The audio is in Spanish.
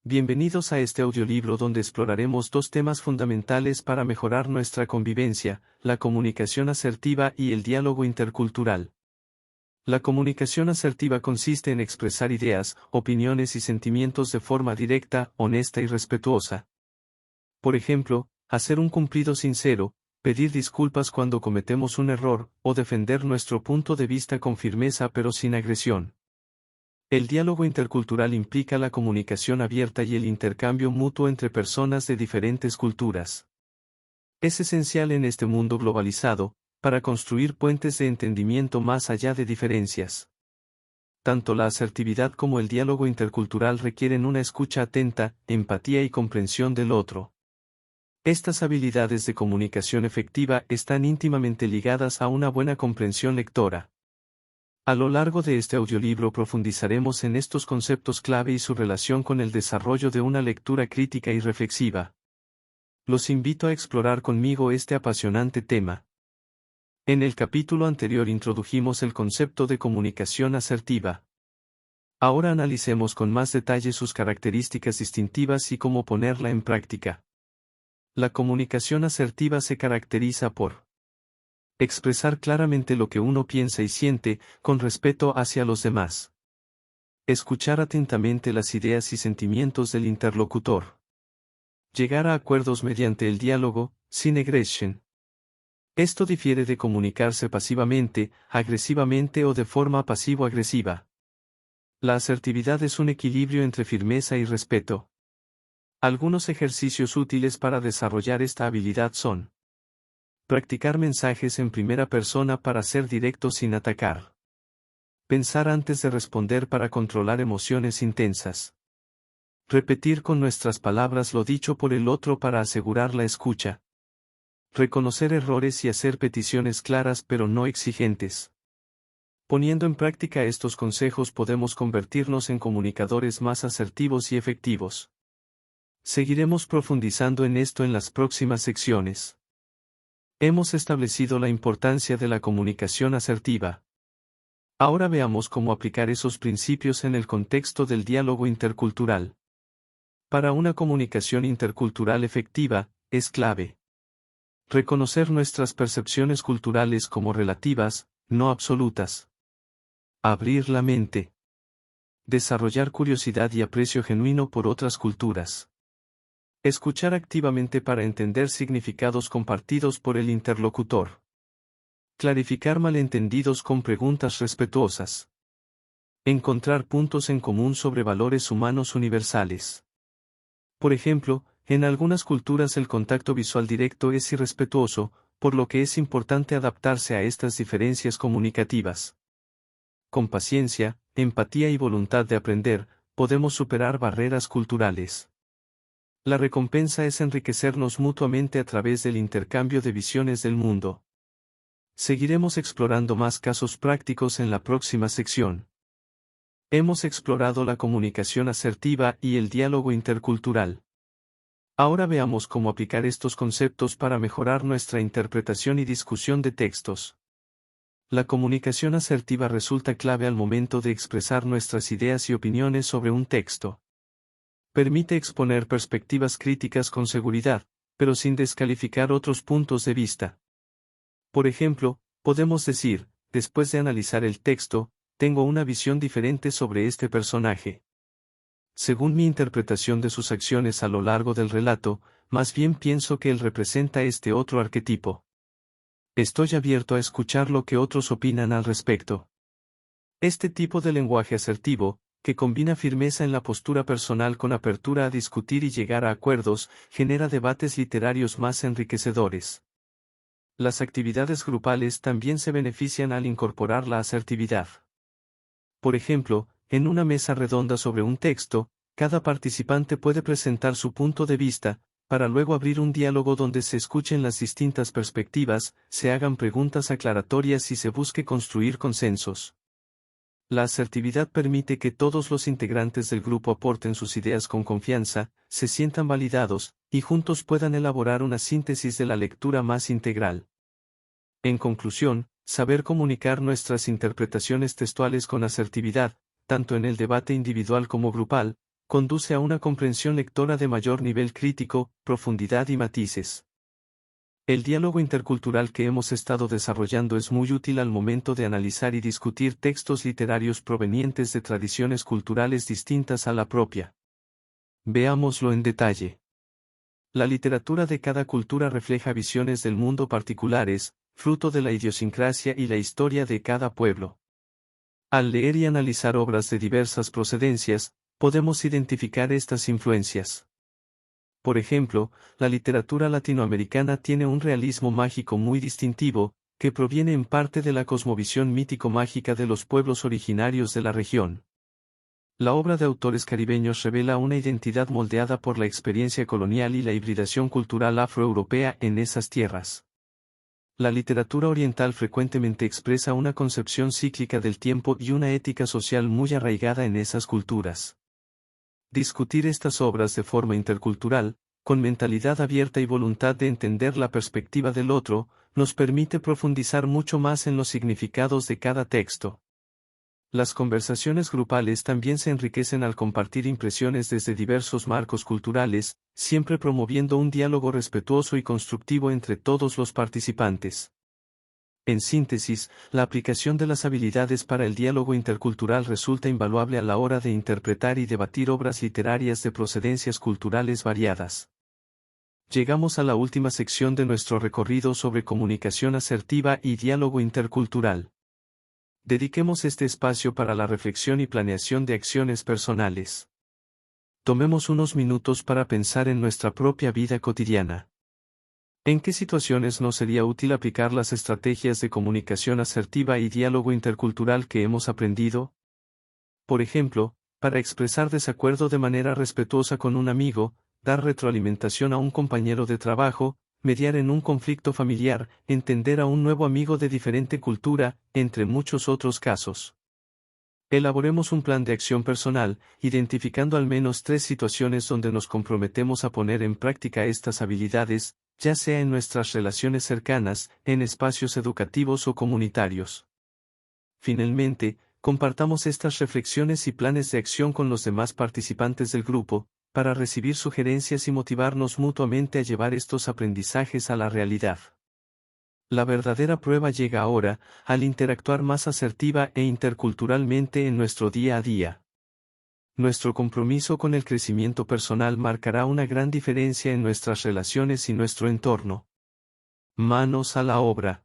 Bienvenidos a este audiolibro donde exploraremos dos temas fundamentales para mejorar nuestra convivencia, la comunicación asertiva y el diálogo intercultural. La comunicación asertiva consiste en expresar ideas, opiniones y sentimientos de forma directa, honesta y respetuosa. Por ejemplo, hacer un cumplido sincero, pedir disculpas cuando cometemos un error, o defender nuestro punto de vista con firmeza pero sin agresión. El diálogo intercultural implica la comunicación abierta y el intercambio mutuo entre personas de diferentes culturas. Es esencial en este mundo globalizado, para construir puentes de entendimiento más allá de diferencias. Tanto la asertividad como el diálogo intercultural requieren una escucha atenta, empatía y comprensión del otro. Estas habilidades de comunicación efectiva están íntimamente ligadas a una buena comprensión lectora. A lo largo de este audiolibro profundizaremos en estos conceptos clave y su relación con el desarrollo de una lectura crítica y reflexiva. Los invito a explorar conmigo este apasionante tema. En el capítulo anterior introdujimos el concepto de comunicación asertiva. Ahora analicemos con más detalle sus características distintivas y cómo ponerla en práctica. La comunicación asertiva se caracteriza por expresar claramente lo que uno piensa y siente, con respeto hacia los demás. Escuchar atentamente las ideas y sentimientos del interlocutor. Llegar a acuerdos mediante el diálogo, sin agresión. Esto difiere de comunicarse pasivamente, agresivamente o de forma pasivo-agresiva. La asertividad es un equilibrio entre firmeza y respeto. Algunos ejercicios útiles para desarrollar esta habilidad son: practicar mensajes en primera persona para ser directo sin atacar. Pensar antes de responder para controlar emociones intensas. Repetir con nuestras palabras lo dicho por el otro para asegurar la escucha. Reconocer errores y hacer peticiones claras pero no exigentes. Poniendo en práctica estos consejos podemos convertirnos en comunicadores más asertivos y efectivos. Seguiremos profundizando en esto en las próximas secciones. Hemos establecido la importancia de la comunicación asertiva. Ahora veamos cómo aplicar esos principios en el contexto del diálogo intercultural. Para una comunicación intercultural efectiva, es clave reconocer nuestras percepciones culturales como relativas, no absolutas. Abrir la mente. Desarrollar curiosidad y aprecio genuino por otras culturas. Escuchar activamente para entender significados compartidos por el interlocutor. Clarificar malentendidos con preguntas respetuosas. Encontrar puntos en común sobre valores humanos universales. Por ejemplo, en algunas culturas el contacto visual directo es irrespetuoso, por lo que es importante adaptarse a estas diferencias comunicativas. Con paciencia, empatía y voluntad de aprender, podemos superar barreras culturales. La recompensa es enriquecernos mutuamente a través del intercambio de visiones del mundo. Seguiremos explorando más casos prácticos en la próxima sección. Hemos explorado la comunicación asertiva y el diálogo intercultural. Ahora veamos cómo aplicar estos conceptos para mejorar nuestra interpretación y discusión de textos. La comunicación asertiva resulta clave al momento de expresar nuestras ideas y opiniones sobre un texto. Permite exponer perspectivas críticas con seguridad, pero sin descalificar otros puntos de vista. Por ejemplo, podemos decir, después de analizar el texto, tengo una visión diferente sobre este personaje. Según mi interpretación de sus acciones a lo largo del relato, más bien pienso que él representa este otro arquetipo. Estoy abierto a escuchar lo que otros opinan al respecto. Este tipo de lenguaje asertivo, que combina firmeza en la postura personal con apertura a discutir y llegar a acuerdos, genera debates literarios más enriquecedores. Las actividades grupales también se benefician al incorporar la asertividad. Por ejemplo, en una mesa redonda sobre un texto, cada participante puede presentar su punto de vista, para luego abrir un diálogo donde se escuchen las distintas perspectivas, se hagan preguntas aclaratorias y se busque construir consensos. La asertividad permite que todos los integrantes del grupo aporten sus ideas con confianza, se sientan validados, y juntos puedan elaborar una síntesis de la lectura más integral. En conclusión, saber comunicar nuestras interpretaciones textuales con asertividad, tanto en el debate individual como grupal, conduce a una comprensión lectora de mayor nivel crítico, profundidad y matices. El diálogo intercultural que hemos estado desarrollando es muy útil al momento de analizar y discutir textos literarios provenientes de tradiciones culturales distintas a la propia. Veámoslo en detalle. La literatura de cada cultura refleja visiones del mundo particulares, fruto de la idiosincrasia y la historia de cada pueblo. Al leer y analizar obras de diversas procedencias, podemos identificar estas influencias. Por ejemplo, la literatura latinoamericana tiene un realismo mágico muy distintivo, que proviene en parte de la cosmovisión mítico-mágica de los pueblos originarios de la región. La obra de autores caribeños revela una identidad moldeada por la experiencia colonial y la hibridación cultural afroeuropea en esas tierras. La literatura oriental frecuentemente expresa una concepción cíclica del tiempo y una ética social muy arraigada en esas culturas. Discutir estas obras de forma intercultural, con mentalidad abierta y voluntad de entender la perspectiva del otro, nos permite profundizar mucho más en los significados de cada texto. Las conversaciones grupales también se enriquecen al compartir impresiones desde diversos marcos culturales, siempre promoviendo un diálogo respetuoso y constructivo entre todos los participantes. En síntesis, la aplicación de las habilidades para el diálogo intercultural resulta invaluable a la hora de interpretar y debatir obras literarias de procedencias culturales variadas. Llegamos a la última sección de nuestro recorrido sobre comunicación asertiva y diálogo intercultural. Dediquemos este espacio para la reflexión y planeación de acciones personales. Tomemos unos minutos para pensar en nuestra propia vida cotidiana. ¿En qué situaciones nos sería útil aplicar las estrategias de comunicación asertiva y diálogo intercultural que hemos aprendido? Por ejemplo, para expresar desacuerdo de manera respetuosa con un amigo, dar retroalimentación a un compañero de trabajo, mediar en un conflicto familiar, entender a un nuevo amigo de diferente cultura, entre muchos otros casos. Elaboremos un plan de acción personal, identificando al menos 3 situaciones donde nos comprometemos a poner en práctica estas habilidades, ya sea en nuestras relaciones cercanas, en espacios educativos o comunitarios. Finalmente, compartamos estas reflexiones y planes de acción con los demás participantes del grupo, para recibir sugerencias y motivarnos mutuamente a llevar estos aprendizajes a la realidad. La verdadera prueba llega ahora, al interactuar más asertiva e interculturalmente en nuestro día a día. Nuestro compromiso con el crecimiento personal marcará una gran diferencia en nuestras relaciones y nuestro entorno. Manos a la obra.